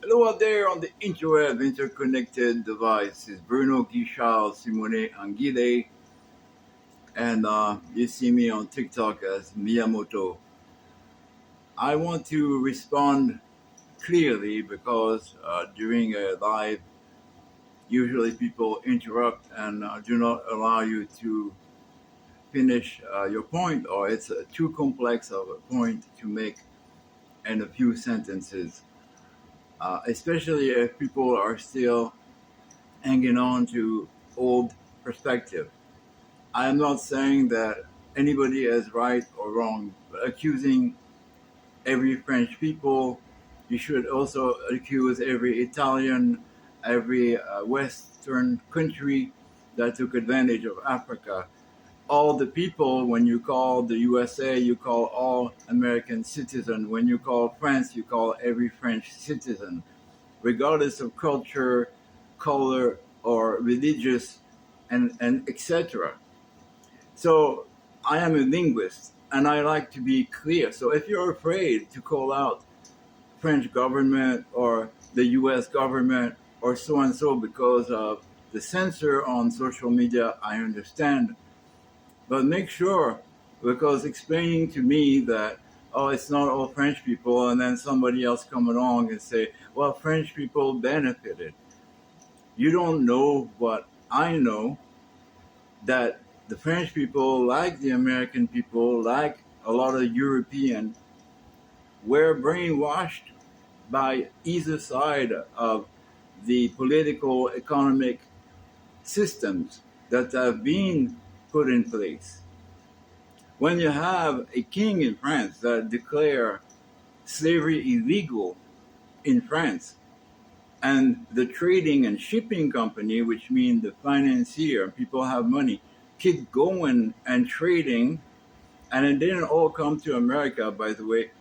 Hello out there on the interweb, interconnected devices. Bruno Guichard, Simone Anguille, and you see me on TikTok as Miyamoto. I want to respond clearly because during a live, usually people interrupt and do not allow you to finish your point, or it's too complex of a point to make in a few sentences, especially if people are still hanging on to old perspective. I am not saying that anybody is right or wrong, but accusing every French people, you should also accuse every Italian, every Western country that took advantage of Africa. All the people, when you call the USA, you call all American citizen. When you call France, you call every French citizen, regardless of culture, color, or religious, and etc. So I am a linguist and I like to be clear. So if you're afraid to call out French government or the US government or so and so because of the censor on social media, I understand. But make sure, because explaining to me that, oh, it's not all French people, and then somebody else come along and say, well, French people benefited. You don't know what I know, that the French people, like the American people, like a lot of European, were brainwashed by either side of the political economic systems that have been put in place. When you have a king in France that declare slavery illegal in France, and the trading and shipping company, which means the financier, people have money, keep going and trading. And it didn't all come to America, by the way.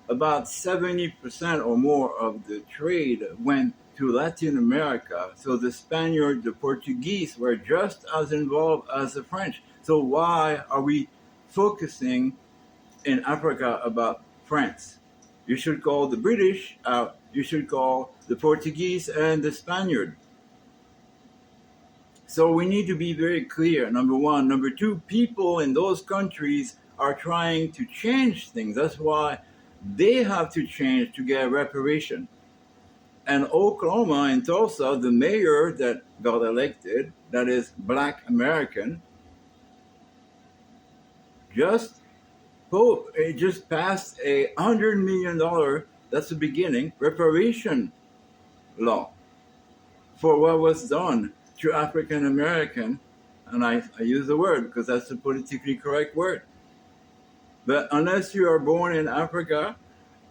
About 70% or more of the trade went to Latin America. So the Spaniards, the Portuguese were just as involved as the French. So why are we focusing in Africa about France? You should call the British out. You should call the Portuguese and the Spaniard. So we need to be very clear, number one. Number two, people in those countries are trying to change things. That's why they have to change to get reparation. And Oklahoma and Tulsa, the mayor that got elected, that is Black American, just it just passed $100 million. That's the beginning reparation law for what was done to African American, and I use the word because that's the politically correct word. But unless you are born in Africa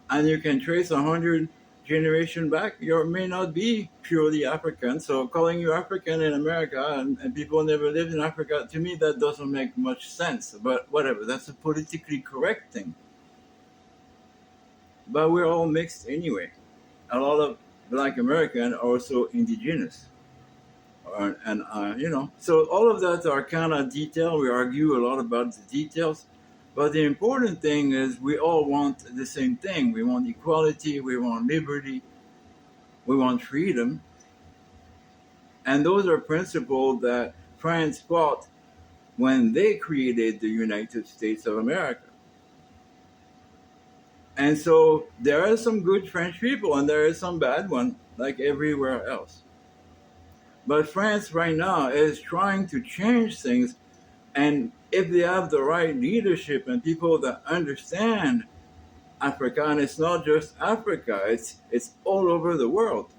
and you can trace 100 generation back, you may not be purely African. So calling you African in America and people never lived in Africa, to me that doesn't make much sense. But whatever, that's a politically correct thing. But we're all mixed anyway. A lot of Black American are also indigenous. And so all of that are kind of detail. We argue a lot about the details, but the important thing is we all want the same thing. We want equality, we want liberty, we want freedom, and those are principles that France fought when they created the United States of America. And so there are some good French people and there are some bad ones, like everywhere else. But France right now is trying to change things. And if they have the right leadership and people that understand Africa, and it's not just Africa, it's all over the world.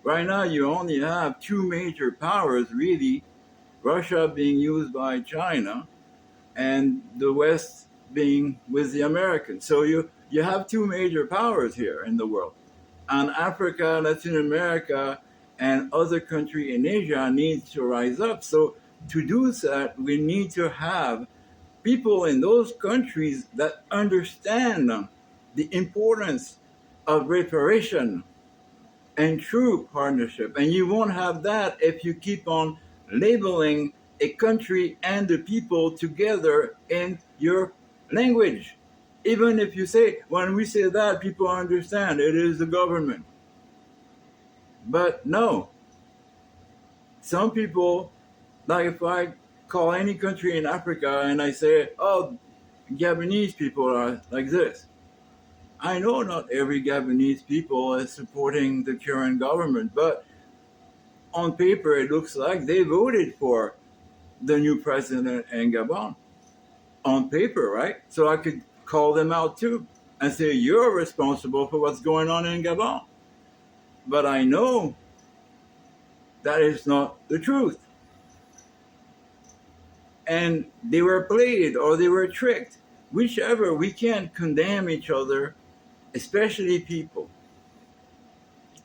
Right now, you only have two major powers, really, Russia being used by China and the West being with the Americans. So you have two major powers here in the world. And Africa, Latin America, and other countries in Asia need to rise up. So to do that, we need to have people in those countries that understand the importance of reparation and true partnership. And you won't have that if you keep on labeling a country and the people together in your language. Even if you say, when we say that, people understand it is the government. But no, some people, like if I call any country in Africa and I say, oh, Gabonese people are like this, I know not every Gabonese people is supporting the current government, but on paper it looks like they voted for the new president in Gabon. On paper, right? So I could call them out too and say, you're responsible for what's going on in Gabon. But I know that is not the truth. And they were played or they were tricked. Whichever, we can't condemn each other, especially people.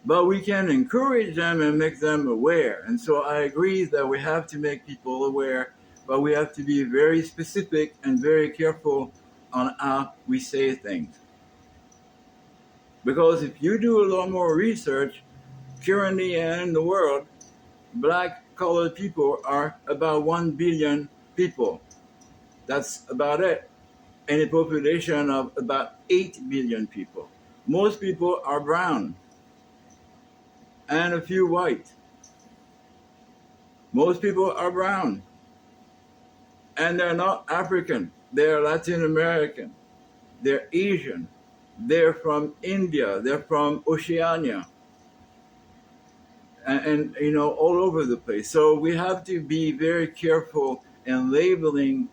But we can encourage them and make them aware. And so I agree that we have to make people aware, but we have to be very specific and very careful on how we say things. Because if you do a lot more research, currently in the world, black colored people are about 1 billion people. That's about it. In a population of about 8 billion people. Most people are brown and a few white. Most people are brown and they're not African. They're Latin American. They're Asian. They're from India. They're from Oceania. And you know, all over the place. So we have to be very careful in labeling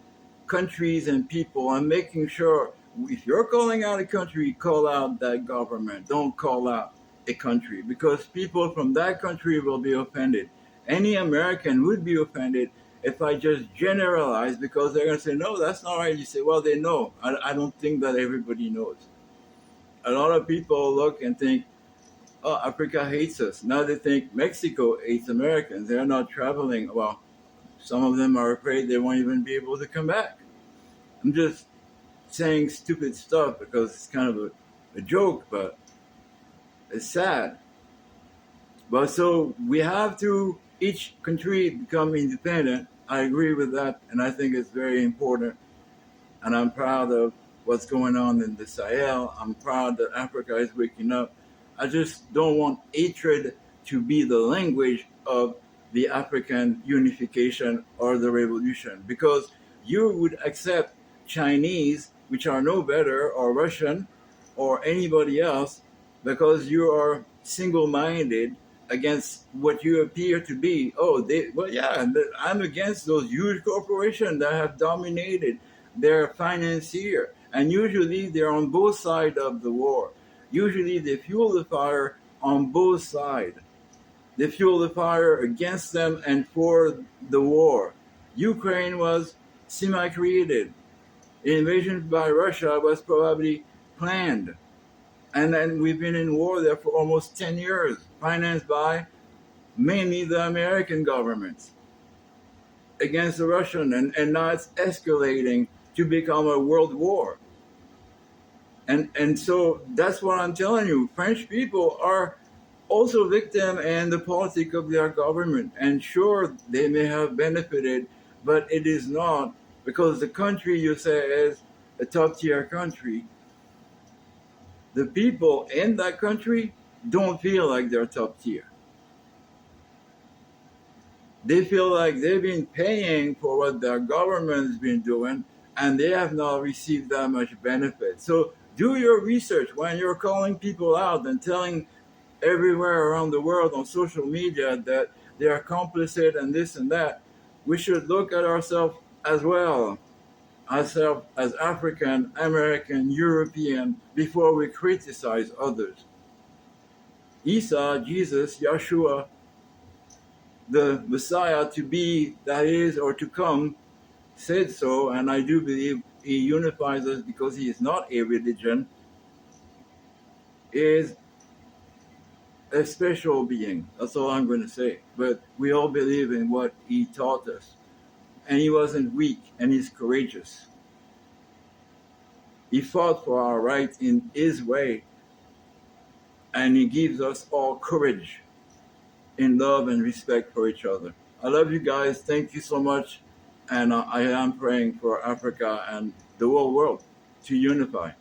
countries and people and making sure if you're calling out a country, call out that government. Don't call out a country because people from that country will be offended. Any American would be offended if I just generalize because they're going to say, no, that's not right. You say, well, they know. I don't think that everybody knows. A lot of people look and think, oh, Africa hates us. Now they think Mexico hates Americans. They're not traveling. Well, some of them are afraid they won't even be able to come back. I'm just saying stupid stuff because it's kind of a joke, but it's sad. But so we have to, each country become independent. I agree with that, and I think it's very important. And I'm proud of what's going on in the Sahel. I'm proud that Africa is waking up. I just don't want hatred to be the language of the African unification or the revolution because you would accept Chinese, which are no better, or Russian, or anybody else because you are single-minded against what you appear to be. Oh, I'm against those huge corporations that have dominated their financier. And usually they're on both sides of the war. Usually they fuel the fire on both sides. They fuel the fire against them and for the war. Ukraine was semi-created. The invasion by Russia was probably planned. And then we've been in war there for almost 10 years, financed by mainly the American governments against the Russian. And now it's escalating to become a world war. And so that's what I'm telling you. French people are also victim in the politics of their government. And sure, they may have benefited, but it is not because the country you say is a top tier country. The people in that country don't feel like they're top tier. They feel like they've been paying for what their government's been doing and they have not received that much benefit. So do your research when you're calling people out and telling everywhere around the world on social media that they are complicit and this and that. We should look at ourselves as well, ourselves as African, American, European, before we criticize others. Isa, Jesus, Yeshua, the Messiah to be, that is, or to come, said so, and I do believe he unifies us because he is not a religion, is a special being. That's all I'm going to say. But we all believe in what he taught us. And he wasn't weak, and he's courageous. He fought for our rights in his way, and he gives us all courage in love and respect for each other. I love you guys. Thank you so much. And I am praying for Africa and the whole world to unify.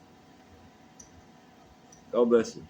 God bless you.